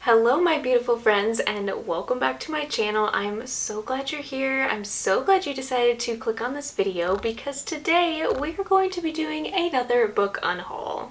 Hello my beautiful friends and welcome back to my channel. I'm so glad you're here. I'm so glad you decided to click on this video because today we are going to be doing another book unhaul.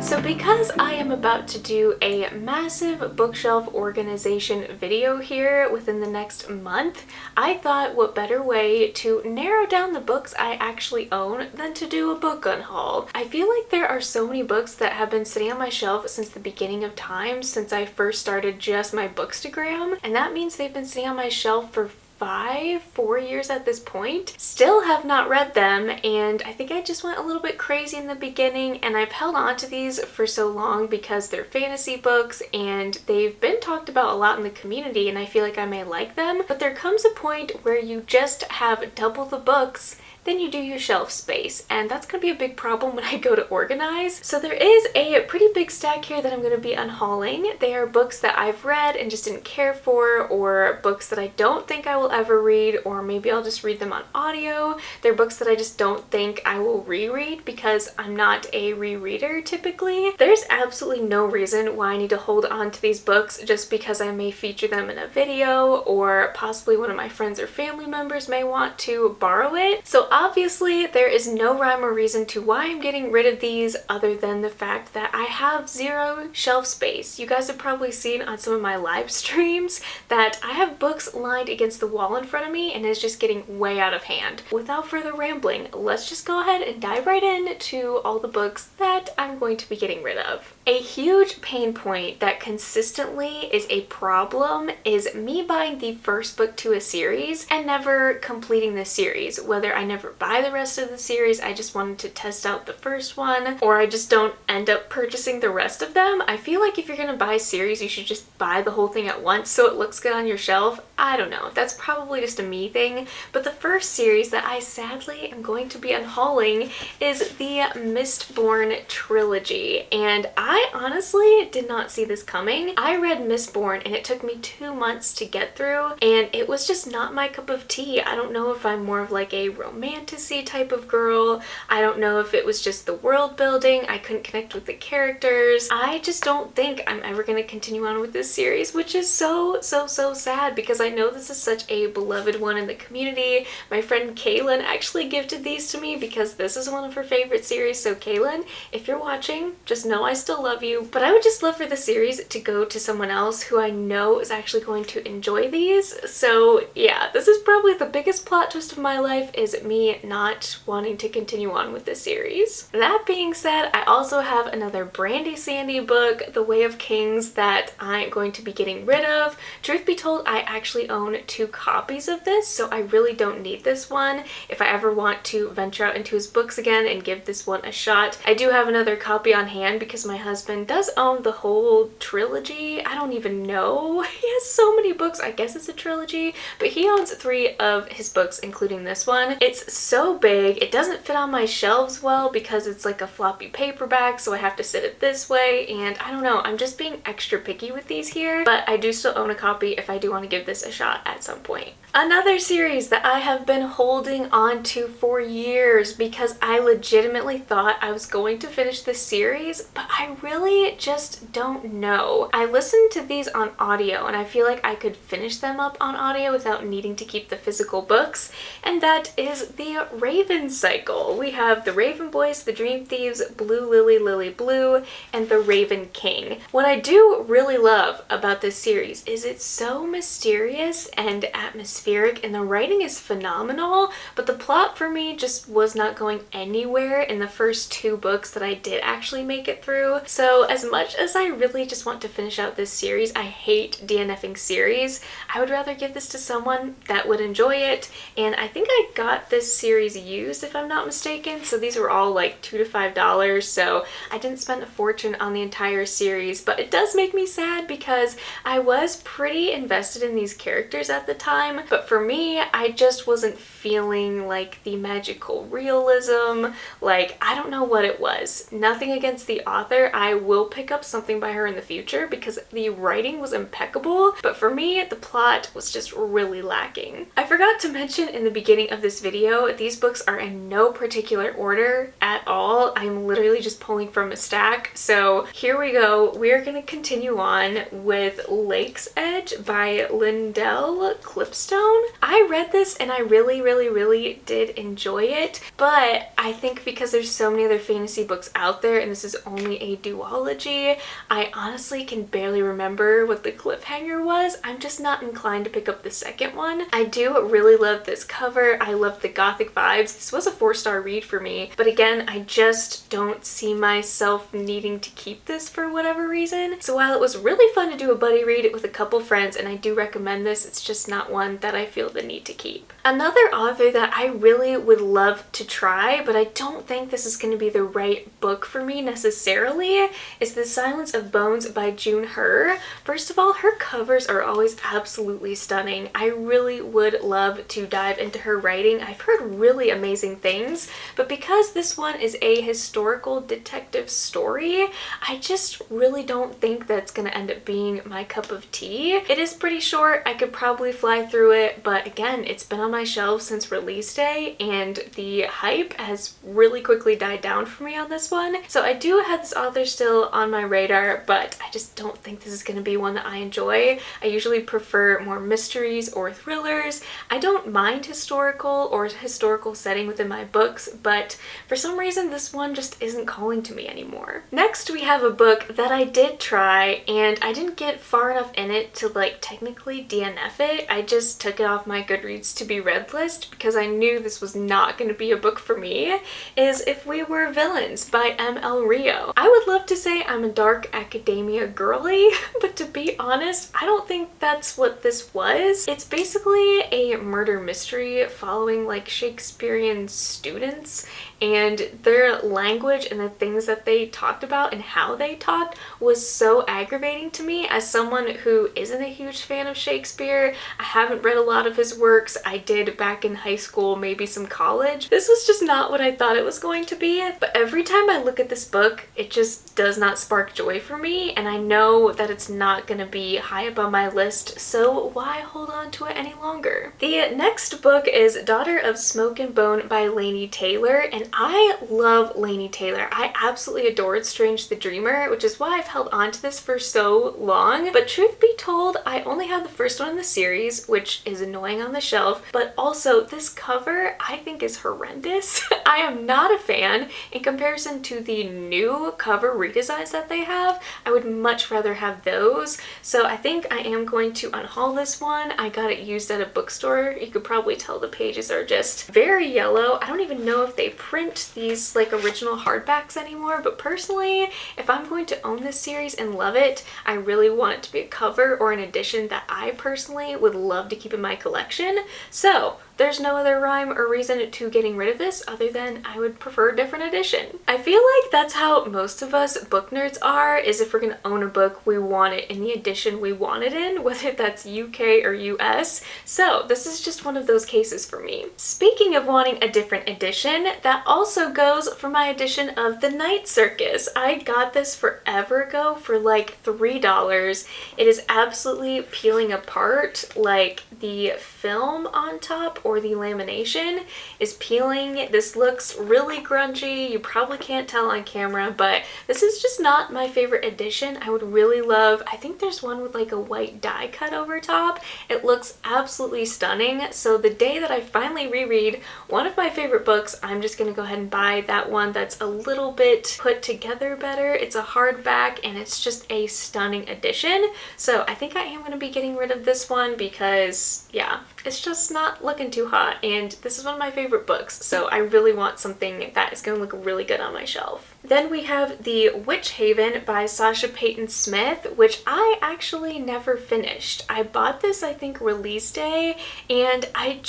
So because I am about to do a massive bookshelf organization video here within the next month, I thought what better way to narrow down the books I actually own than to do a book unhaul. I feel like there are so many books that have been sitting on my shelf since the beginning of time, since I first started just my Bookstagram, and that means they've been sitting on my shelf for 4 years at this point. Still have not read them, and I think I just went a little bit crazy in the beginning, and I've held on to these for so long because they're fantasy books and they've been talked about a lot in the community and I feel like I may like them, but there comes a point where you just have double the books then you do your shelf space, and that's going to be a big problem when I go to organize. So there is a pretty big stack here that I'm going to be unhauling. They are books that I've read and just didn't care for, or books that I don't think I will ever read, or maybe I'll just read them on audio. They're books that I just don't think I will reread because I'm not a rereader typically. There's absolutely no reason why I need to hold on to these books just because I may feature them in a video, or possibly one of my friends or family members may want to borrow it. So obviously, there is no rhyme or reason to why I'm getting rid of these other than the fact that I have zero shelf space. You guys have probably seen on some of my live streams that I have books lined against the wall in front of me and it's just getting way out of hand. Without further rambling, let's just go ahead and dive right into all the books that I'm going to be getting rid of. A huge pain point that consistently is a problem is me buying the first book to a series and never completing the series. Whether I never buy the rest of the series, I just wanted to test out the first one, or I just don't end up purchasing the rest of them. I feel like if you're gonna buy a series, you should just buy the whole thing at once so it looks good on your shelf. I don't know, that's probably just a me thing, but the first series that I sadly am going to be unhauling is the Mistborn trilogy, and I honestly did not see this coming. I read Mistborn and it took me 2 months to get through, and it was just not my cup of tea. I don't know if I'm more of like a romantasy type of girl. I don't know if it was just the world building. I couldn't connect with the characters. I just don't think I'm ever going to continue on with this series, which is so sad because I know this is such a beloved one in the community. My friend Kaylin actually gifted these to me because this is one of her favorite series. So Kaylin, if you're watching, just know I still love you, but I would just love for the series to go to someone else who I know is actually going to enjoy these. So yeah, this is probably the biggest plot twist of my life, is me not wanting to continue on with this series. That being said, I also have another Brandy Sandy book, The Way of Kings, that I'm going to be getting rid of. Truth be told, I actually own 2 copies of this, so I really don't need this one if I ever want to venture out into his books again and give this one a shot. I do have another copy on hand because my husband does own the whole trilogy. I don't even know. He has so many books. I guess it's a trilogy, but he owns 3 of his books, including this one. It's so big, it doesn't fit on my shelves well because it's like a floppy paperback, so I have to sit it this way, and I don't know, I'm just being extra picky with these here, but I do still own a copy if I do want to give this a shot at some point. Another series that I have been holding on to for years because I legitimately thought I was going to finish this series, but I really just don't know. I listened to these on audio and I feel like I could finish them up on audio without needing to keep the physical books, and that is the Raven cycle. We have the Raven Boys, the Dream Thieves, Blue Lily, Lily Blue, and the Raven King. What I do really love about this series is it's so mysterious and atmospheric, and the writing is phenomenal, but the plot for me just was not going anywhere in the first 2 books that I did actually make it through. So as much as I really just want to finish out this series, I hate DNFing series, I would rather give this to someone that would enjoy it, and I think I got this series used if I'm not mistaken, so these were all like $2 to $5, so I didn't spend a fortune on the entire series, but it does make me sad because I was pretty invested in these characters at the time, but for me, I just wasn't feeling like the magical realism. Like, I don't know what it was. Nothing against the author. I will pick up something by her in the future because the writing was impeccable, but for me, the plot was just really lacking. I forgot to mention in the beginning of this video, these books are in no particular order at all. I'm literally just pulling from a stack. So here we go. We're gonna continue on with Lake's Edge by Lindell Clipstone. I read this and I really did enjoy it, but I think because there's so many other fantasy books out there and this is only a duology, I honestly can barely remember what the cliffhanger was. I'm just not inclined to pick up the second one. I do really love this cover. I love the gothic vibes. This was a 4-star read for me, but again, I just don't see myself needing to keep this for whatever reason. So while it was really fun to do a buddy read with a couple friends, and I do recommend this, it's just not one that I feel the need to keep. Another author that I really would love to try, but I don't think this is going to be the right book for me necessarily, is The Silence of Bones by June Her. First of all, her covers are always absolutely stunning. I really would love to dive into her writing. I've heard really amazing things, but because this one is a historical detective story, I just really don't think that's going to end up being my cup of tea. It is pretty short. I could probably fly through it, but again, it's been on my shelf since release day and the hype has really quickly died down for me on this one. So I do have this author still on my radar, but I just don't think this is going to be one that I enjoy. I usually prefer more mysteries or thrillers. I don't mind historical or historical setting within my books, but for some reason this one just isn't calling to me anymore. Next, we have a book that I did try and I didn't get far enough in it to like technically DNF it. I just took it off my Goodreads to be read list because I knew this was not going to be a book for me, is If We Were Villains by M.L. Rio. I would love to say I'm a dark academia girly, but to be honest, I don't think that's what this was. It's basically a murder mystery following like Shakespearean students, and their language and the things that they talked about and how they talked was so aggravating to me as someone who isn't a huge fan of Shakespeare. I haven't read a lot of his works. I did back in high school, maybe some college. This was just not what I thought it was going to be, but every time I look at this book, it just does not spark joy for me, and I know that it's not going to be high up on my list, so why hold on to it any longer? The next book is Daughter of Smoke and Bone by Laini Taylor, and I love Laini Taylor. I absolutely adored Strange the Dreamer, which is why I've held on to this for so long, but truth be told, I only have the first one in the series, which is annoying on the shelf, but also this cover I think is horrendous. I am not a fan. In comparison to the new cover redesigns that they have, I would much rather have those, so I think I am going to unhaul this one. I got it used at a bookstore. You could probably tell the pages are just very yellow. I don't even know if they print these like original hardbacks anymore, but personally, if I'm going to own this series and love it, I really want it to be a cover or an edition that I personally would love to keep in my collection. So there's no other rhyme or reason to getting rid of this other than I would prefer a different edition. I feel like that's how most of us book nerds are, is if we're gonna own a book, we want it in the edition we want it in, whether that's UK or US. So this is just one of those cases for me. Speaking of wanting a different edition, that also goes for my edition of The Night Circus. I got this forever ago for like $3. It is absolutely peeling apart. Like the film on top or the lamination is peeling. This looks really grungy. You probably can't tell on camera, but this is just not my favorite edition. I would really love, I think there's one with like a white die cut over top. It looks absolutely stunning. So the day that I finally reread one of my favorite books, I'm just gonna go ahead and buy that one that's a little bit put together better. It's a hardback and it's just a stunning edition. So I think I am gonna be getting rid of this one because yeah, it's just not looking too hot, and this is one of my favorite books, so I really want something that is going to look really good on my shelf. Then we have The Witch Haven by Sasha Payton Smith, which I actually never finished. I bought this, I think, release day, and I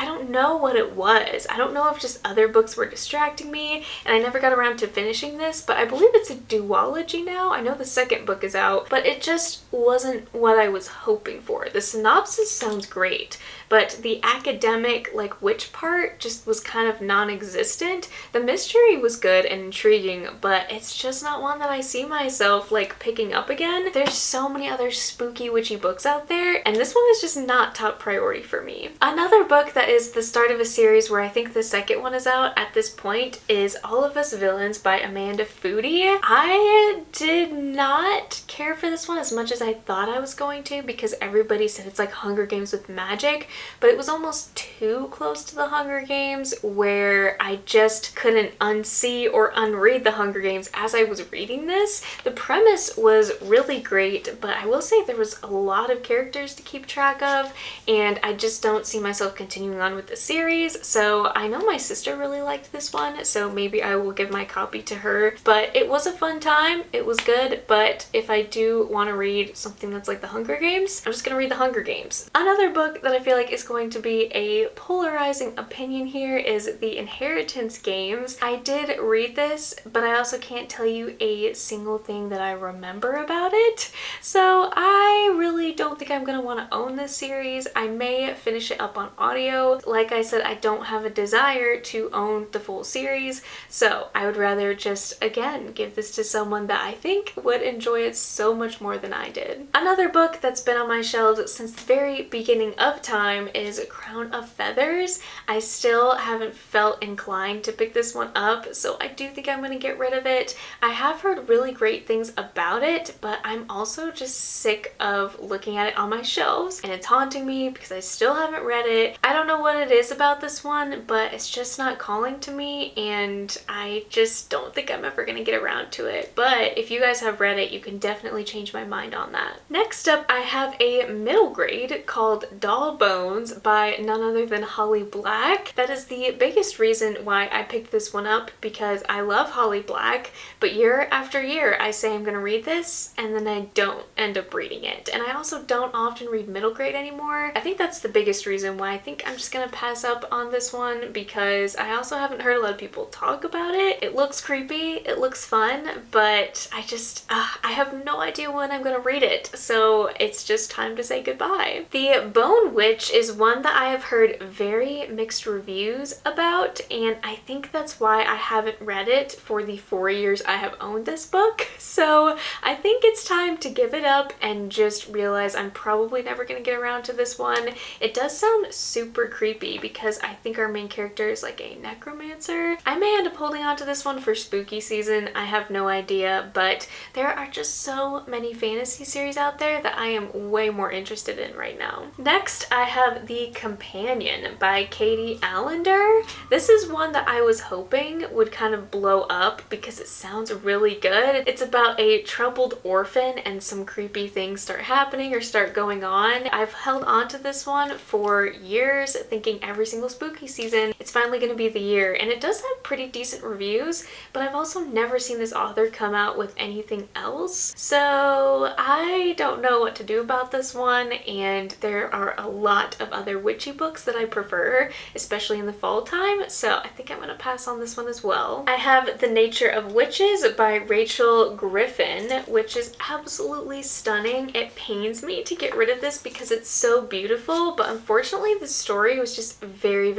don't know what it was. I don't know if just other books were distracting me, and I never got around to finishing this, but I believe it's a duology now. I know the second book is out, but it just wasn't what I was hoping for. The synopsis sounds great, but the academic, like, witch part just was kind of non-existent. The mystery was good and intriguing, but it's just not one that I see myself, like, picking up again. There's so many other spooky witchy books out there, and this one is just not top priority for me. Another book that is the start of a series where I think the second one is out at this point is All of Us Villains by Amanda Foody. I did not care for this one as much as I thought I was going to, because everybody said it's like Hunger Games with magic, but it was almost too close to the Hunger Games where I just couldn't unsee or unread the Hunger Games as I was reading this. The premise was really great, but I will say there was a lot of characters to keep track of, and I just don't see myself continuing on with the series. So I know my sister really liked this one, so maybe I will give my copy to her. But it was a fun time, it was good, but if I do want to read something that's like the Hunger Games, I'm just gonna read the Hunger Games. Another book that I feel like is going to be a polarizing opinion here is The Inheritance Games. I did read this, but I also can't tell you a single thing that I remember about it, so I really don't think I'm gonna want to own this series. I may finish it up on audio. Like I said, I don't have a desire to own the full series, so I would rather just, again, give this to someone that I think would enjoy it so much more than I did. Another book that's been on my shelves since the very beginning of time is Crown of Feathers. I still haven't felt inclined to pick this one up, so I do think I'm going to get rid of it. I have heard really great things about it, but I'm also just sick of looking at it on my shelves, and it's haunting me because I still haven't read it. I don't know what it is about this one, but it's just not calling to me, and I just don't think I'm ever going to get around to it. But if you guys have read it, you can definitely change my mind on that. Next up, I have a middle grade called Doll Bones by none other than Holly Black. That is the biggest reason why I picked this one up, because I love Holly Black, but year after year I say I'm gonna read this and then I don't end up reading it. And I also don't often read middle grade anymore. I think that's the biggest reason why I think I'm just gonna pass up on this one, because I also haven't heard a lot of people talk about it. It looks creepy, it looks fun, but I have no idea when I'm gonna read it, so it's just time to say goodbye. The Bone Witch is one that I have heard very mixed reviews about, and I think that's why I haven't read it for the 4 years I have owned this book. So I think it's time to give it up and just realize I'm probably never going to get around to this one. It does sound super creepy because I think our main character is like a necromancer. I may end up holding on to this one for spooky season, I have no idea, but there are just so many fantasy series out there that I am way more interested in right now. Next, I have The Companion by Katie Allender. This is one that I was hoping would kind of blow up because it sounds really good. It's about a troubled orphan and some creepy things start happening or start going on. I've held on to this one for years, thinking every single spooky season it's finally going to be the year, and it does have pretty decent reviews, but I've also never seen this author come out with anything else, so I don't know what to do about this one. And there are a lot of other witchy books that I prefer, especially in the fall time, so I think I'm gonna pass on this one as well. I have The Nature of Witches by Rachel Griffin, which is absolutely stunning. It pains me to get rid of this because it's so beautiful, but unfortunately the story was just very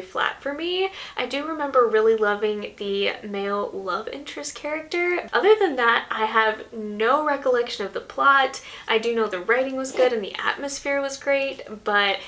flat for me. I do remember really loving the male love interest character. Other than that, I have no recollection of the plot. I do know the writing was good and the atmosphere was great, but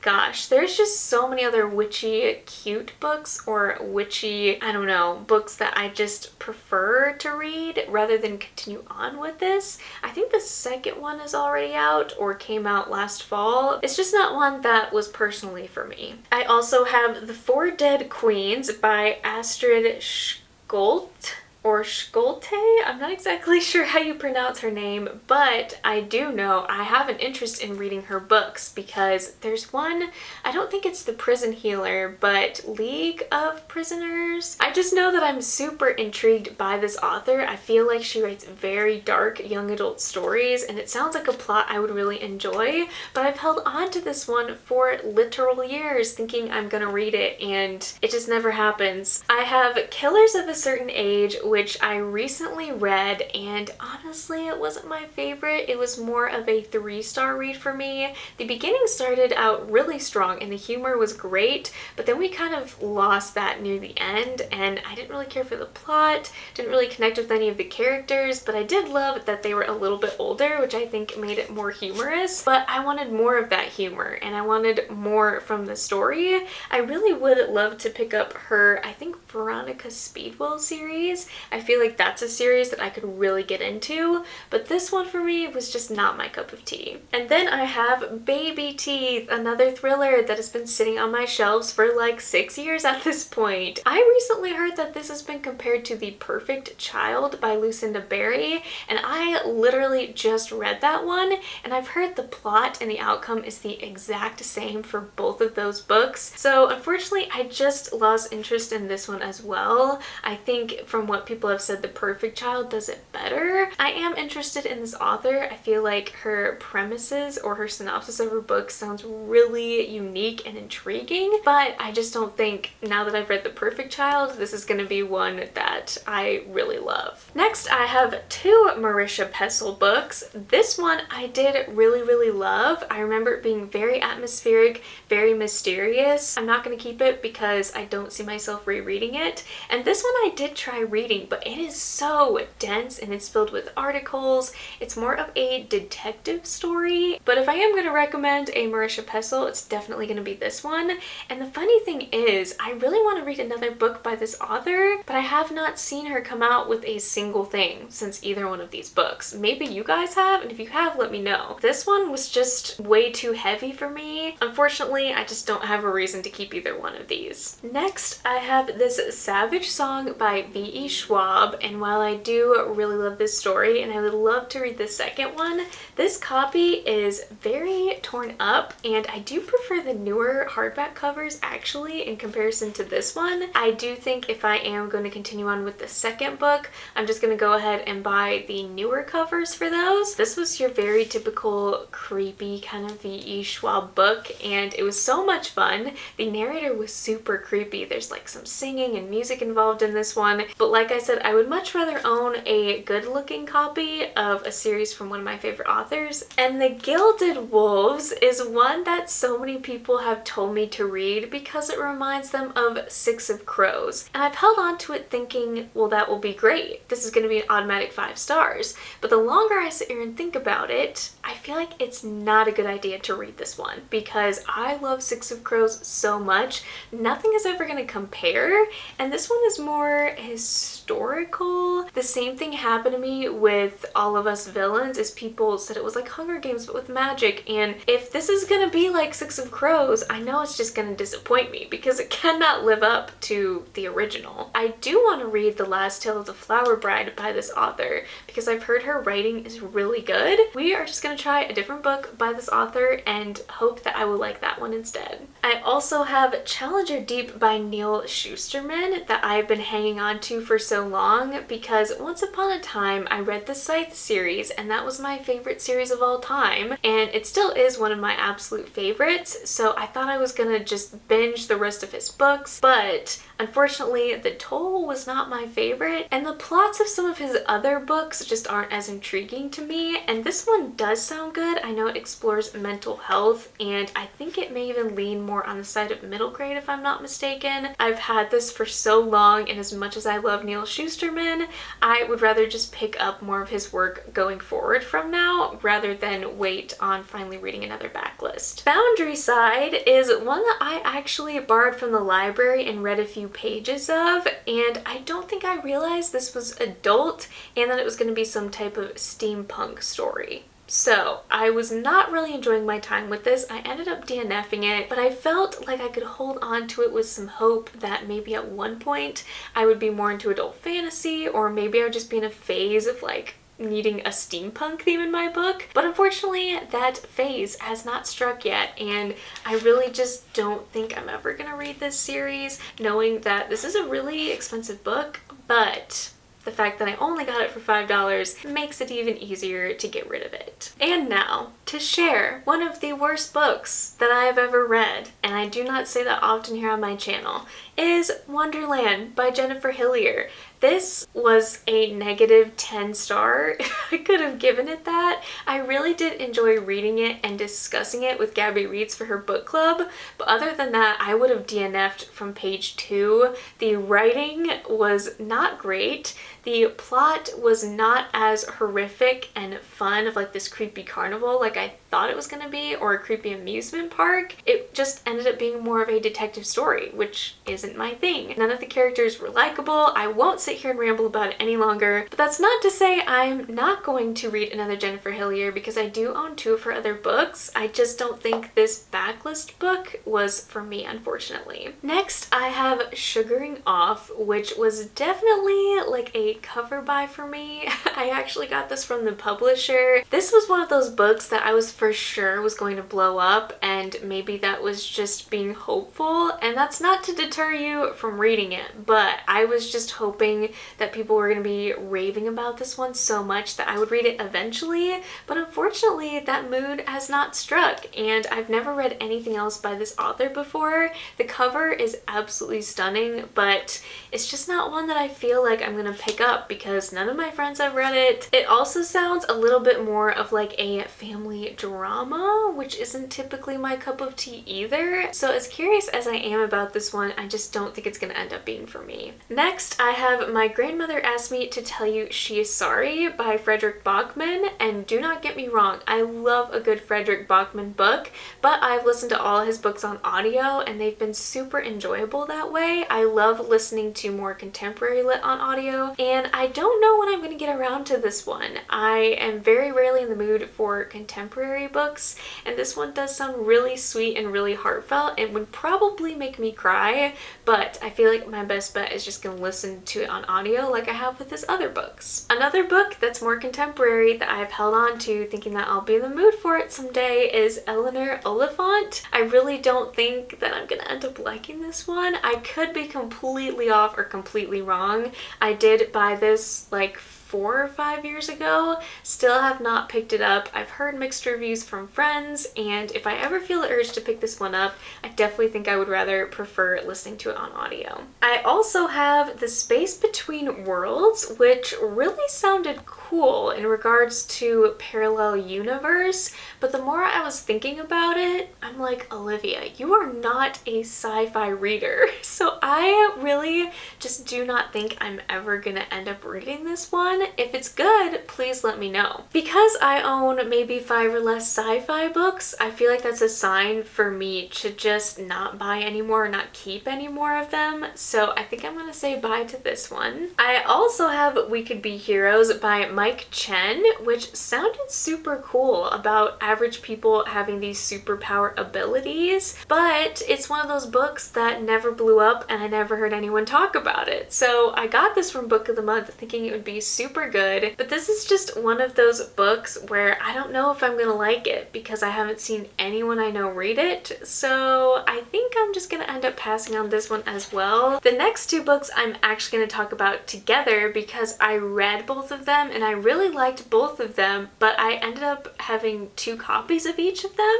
gosh, there's just so many other witchy cute books or witchy, I don't know, books that I just prefer to read rather than continue on with this. I think the second one is already out or came out last fall. It's just not one that was personally for me. I also have The Four Dead Queens by Astrid Skolt. or Schulte. I'm not exactly sure how you pronounce her name, but I do know I have an interest in reading her books because there's one, I don't think it's The Prison Healer, but League of Prisoners. I just know that I'm super intrigued by this author. I feel like she writes very dark young adult stories and it sounds like a plot I would really enjoy, but I've held on to this one for literal years thinking I'm gonna read it and it just never happens. I have Killers of a Certain Age, which I recently read, and honestly it wasn't my favorite. It was more of a 3-star read for me. The beginning started out really strong and the humor was great, but then we kind of lost that near the end and I didn't really care for the plot, didn't really connect with any of the characters, but I did love that they were a little bit older, which I think made it more humorous, but I wanted more of that humor and I wanted more from the story. I really would love to pick up her, I think, Veronica Speedwell series. I feel like that's a series that I could really get into, but this one for me was just not my cup of tea. And then I have Baby Teeth, another thriller that has been sitting on my shelves for like 6 years at this point. I recently heard that this has been compared to The Perfect Child by Lucinda Berry, and I literally just read that one, and I've heard the plot and the outcome is the exact same for both of those books. So unfortunately, I just lost interest in this one as well. I think from what people have said, The Perfect Child does it better. I am interested in this author. I feel like her premises or her synopsis of her book sounds really unique and intriguing, but I just don't think now that I've read The Perfect Child, this is going to be one that I really love. Next, I have 2 Marisha Pessl books. This one I did really love. I remember it being very atmospheric, very mysterious. I'm not going to keep it because I don't see myself rereading it. And this one I did try reading, but it is so dense and it's filled with articles. It's more of a detective story. But if I am going to recommend a Marisha Pessl, it's definitely going to be this one. And the funny thing is, I really want to read another book by this author, but I have not seen her come out with a single thing since either one of these books. Maybe you guys have, and if you have, let me know. This one was just way too heavy for me. Unfortunately, I just don't have a reason to keep either one of these. Next, I have this Savage Song by V.E. Schwab, and while I do really love this story and I would love to read the second one, this copy is very torn up and I do prefer the newer hardback covers actually in comparison to this one. I do think if I am going to continue on with the second book, I'm just going to go ahead and buy the newer covers for those. This was your very typical creepy kind of V.E. Schwab book and it was so much fun. The narrator was super creepy. There's like some singing and music involved in this one, but like I said, I would much rather own a good looking copy of a series from one of my favorite authors. And The Gilded Wolves is one that so many people have told me to read because it reminds them of Six of Crows, and I've held on to it thinking, well, that will be great. This is going to be an automatic 5 stars. But the longer I sit here and think about it, I feel like it's not a good idea to read this one because I love Six of Crows so much. Nothing is ever going to compare, and this one is more historical. The same thing happened to me with All of Us Villains, is people said it was like Hunger Games but with magic, and if this is going to be like Six of Crows, I know it's just going to disappoint me because it cannot live up to the original. I do want to read The Last Tale of the Flower Bride by this author because I've heard her writing is really good. We are just going to try a different book by this author and hope that I will like that one instead. I also have Challenger Deep by Neil Shusterman that I've been hanging on to for so long because once upon a time I read the Scythe series and that was my favorite series of all time, and it still is one of my absolute favorites, so I thought I was gonna just binge the rest of his books, but unfortunately The Toll was not my favorite, and the plots of some of his other books just aren't as intriguing to me, and this one does sound good. I know it explores mental health, and I think it may even lean more on the side of middle grade if I'm not mistaken. I've had this for so long, and as much as I love Neil Shusterman, I would rather just pick up more of his work going forward from now rather than wait on finally reading another Backlist. Boundary Side is one that I actually borrowed from the library and read a few pages of, and I don't think I realized this was adult and that it was going to be some type of steampunk story. So I was not really enjoying my time with this. I ended up DNFing it, but I felt like I could hold on to it with some hope that maybe at one point I would be more into adult fantasy, or maybe I would just be in a phase of like needing a steampunk theme in my book. But unfortunately that phase has not struck yet, and I really just don't think I'm ever gonna read this series, knowing that this is a really expensive book, but the fact that I only got it for $5 makes it even easier to get rid of it. And now, to share one of the worst books that I have ever read, and I do not say that often here on my channel, is Wonderland by Jennifer Hillier. This was a negative 10 star. I could have given it that. I really did enjoy reading it and discussing it with Gabby Reads for her book club, but other than that, I would have DNF'd from page 2. The writing was not great. The plot was not as horrific and fun of like this creepy carnival like I thought it was going to be, or a creepy amusement park. It just ended up being more of a detective story, which isn't my thing. None of the characters were likable. I won't sit here and ramble about it any longer, but that's not to say I'm not going to read another Jennifer Hillier, because I do own 2 of her other books. I just don't think this Backlist book was for me, unfortunately. Next, I have Sugaring Off, which was definitely like a cover buy for me. I actually got this from the publisher. This was one of those books that I was for sure was going to blow up, and maybe that was just being hopeful, and that's not to deter you from reading it, but I was just hoping that people were going to be raving about this one so much that I would read it eventually, but unfortunately that mood has not struck, and I've never read anything else by this author before. The cover is absolutely stunning, but it's just not one that I feel like I'm going to pick up because none of my friends have read it. It also sounds a little bit more of like a family drama, which isn't typically my cup of tea either. So as curious as I am about this one, I just don't think it's going to end up being for me. Next, I have My Grandmother Asked Me to Tell You She Is Sorry by Frederick Bachman, and do not get me wrong, I love a good Frederick Bachman book, but I've listened to all his books on audio and they've been super enjoyable that way. I love listening to more contemporary lit on audio, and I don't know when I'm going to get around to this one. I am very rarely in the mood for contemporary books, and this one does sound really sweet and really heartfelt and would probably make me cry, but I feel like my best bet is just going to listen to it on audio like I have with his other books. Another book that's more contemporary that I've held on to thinking that I'll be in the mood for it someday is Eleanor Oliphant. I really don't think that I'm going to end up liking this one. I could be completely off or completely wrong. I did buy this like 4 or 5 years ago, still have not picked it up. I've heard mixed reviews from friends, and if I ever feel the urge to pick this one up, I definitely think I would rather prefer listening to it on audio. I also have The Space Between Worlds, which really sounded cool in regards to parallel universe, but the more I was thinking about it, I'm like, Olivia, you are not a sci-fi reader, so I really just do not think I'm ever gonna end up reading this one. If it's good, please let me know. Because I own maybe 5 or less sci-fi books, I feel like that's a sign for me to just not buy anymore or not keep any more of them, so I think I'm gonna say bye to this one. I also have We Could Be Heroes by Mike Chen, which sounded super cool about average people having these superpower abilities, but it's one of those books that never blew up and I never heard anyone talk about it. So I got this from Book of the Month thinking it would be super good, but this is just one of those books where I don't know if I'm gonna like it because I haven't seen anyone I know read it, so I think I'm just gonna end up passing on this one as well. The next 2 books I'm actually gonna talk about together because I read both of them and I really liked both of them, but I ended up having 2 copies of each of them.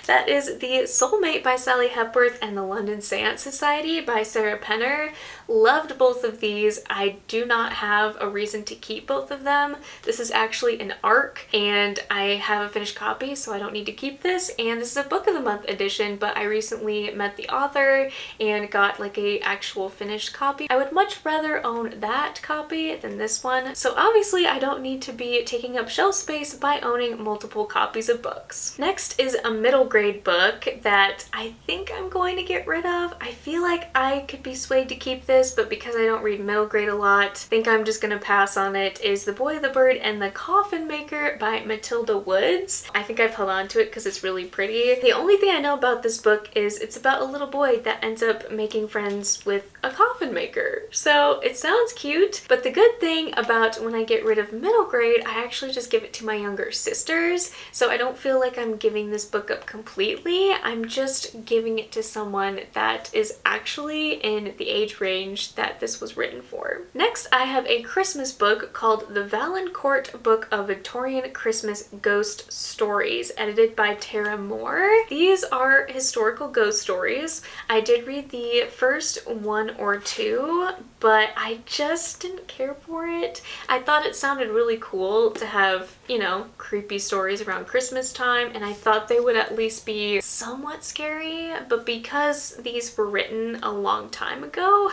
That is The Soulmate by Sally Hepworth and The London Seance Society by Sarah Penner. Loved both of these. I do not have a reason to keep both of them. This is actually an ARC and I have a finished copy, so I don't need to keep this, and this is a Book of the Month edition, but I recently met the author and got like a actual finished copy. I would much rather own that copy than this one, so obviously I don't need to be taking up shelf space by owning multiple copies of books. Next is a middle grade book that I think I'm going to get rid of. I feel like I could be swayed to keep this, but because I don't read middle grade a lot, I think I'm just gonna pass on it is The Boy, the Bird, and the Coffin Maker by Matilda Woods. I think I've held on to it because it's really pretty. The only thing I know about this book is it's about a little boy that ends up making friends with a coffin maker. So it sounds cute, but the good thing about when I get rid of middle grade, I actually just give it to my younger sisters. So I don't feel like I'm giving this book up completely. I'm just giving it to someone that is actually in the age range that this was written for. Next, I have a Christmas book called The Valancourt Book of Victorian Christmas Ghost Stories, edited by Tara Moore. These are historical ghost stories. I did read the first one or two, but I just didn't care for it. I thought it sounded really cool to have, you know, creepy stories around Christmas time, and I thought they would at least be somewhat scary, but because these were written a long time ago,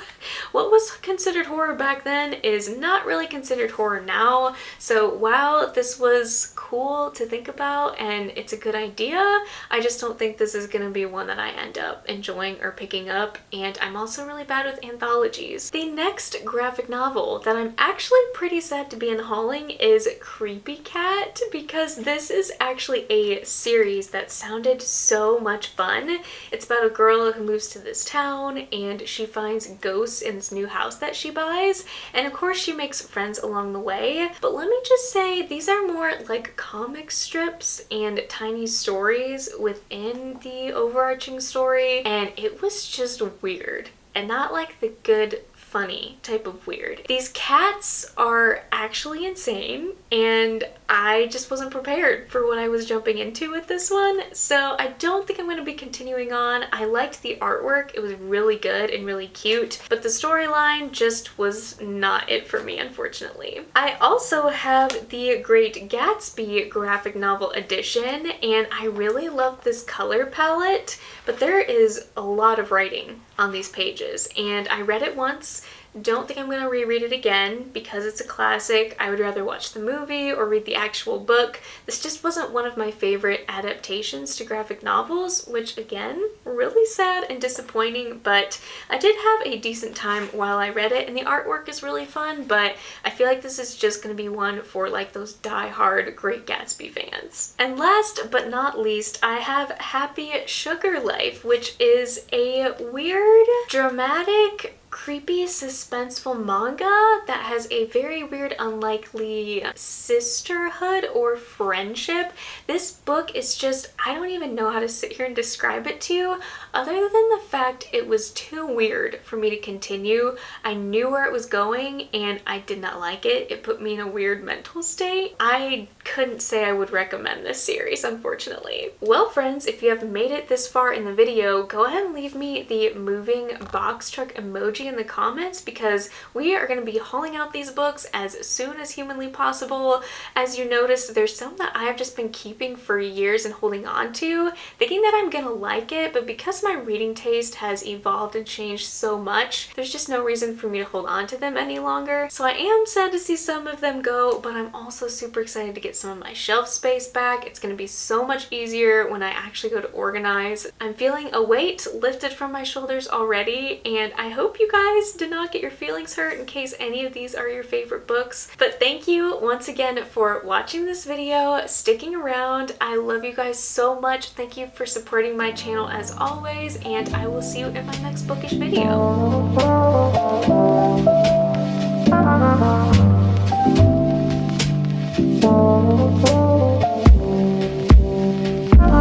what was considered horror back then is not really considered horror now. So while this was cool to think about and it's a good idea, I just don't think this is gonna be one that I end up enjoying or picking up, and I'm also really bad with anthologies. The next graphic novel that I'm actually pretty sad to be unhauling is Creepy Cat, because this is actually a series that sounded so much fun. It's about a girl who moves to this town and she finds ghosts in this new house that she buys, and of course she makes friends along the way. But let me just say, these are more like comic strips and tiny stories within the overarching story, and it was just weird, and not like the good funny type of weird. These cats are actually insane, and I just wasn't prepared for what I was jumping into with this one, so I don't think I'm going to be continuing on. I liked the artwork, it was really good and really cute, but the storyline just was not it for me, unfortunately. I also have the Great Gatsby graphic novel edition, and I really love this color palette, but there is a lot of writing on these pages, and I read it once. Don't think I'm going to reread it again because it's a classic. I would rather watch the movie or read the actual book. This just wasn't one of my favorite adaptations to graphic novels, which again, really sad and disappointing, but I did have a decent time while I read it, and the artwork is really fun, but I feel like this is just going to be one for like those die-hard Great Gatsby fans. And last but not least, I have Happy Sugar Life, which is a weird, dramatic, creepy, suspenseful manga that has a very weird, unlikely sisterhood or friendship. This book is just, I don't even know how to sit here and describe it to you, other than the fact it was too weird for me to continue. I knew where it was going and I did not like it. It put me in a weird mental state. I couldn't say I would recommend this series, unfortunately. Well, friends, if you have made it this far in the video, go ahead and leave me the moving box truck emoji in the comments, because we are going to be hauling out these books as soon as humanly possible. As you notice, there's some that I have just been keeping for years and holding on to, thinking that I'm gonna like it, but because my reading taste has evolved and changed so much, there's just no reason for me to hold on to them any longer. So I am sad to see some of them go, but I'm also super excited to get some of my shelf space back. It's gonna be so much easier when I actually go to organize. I'm feeling a weight lifted from my shoulders already, and I hope you guys did not get your feelings hurt in case any of these are your favorite books. But thank you once again for watching this video, sticking around. I love you guys so much. Thank you for supporting my channel as always, and I will see you in my next bookish video.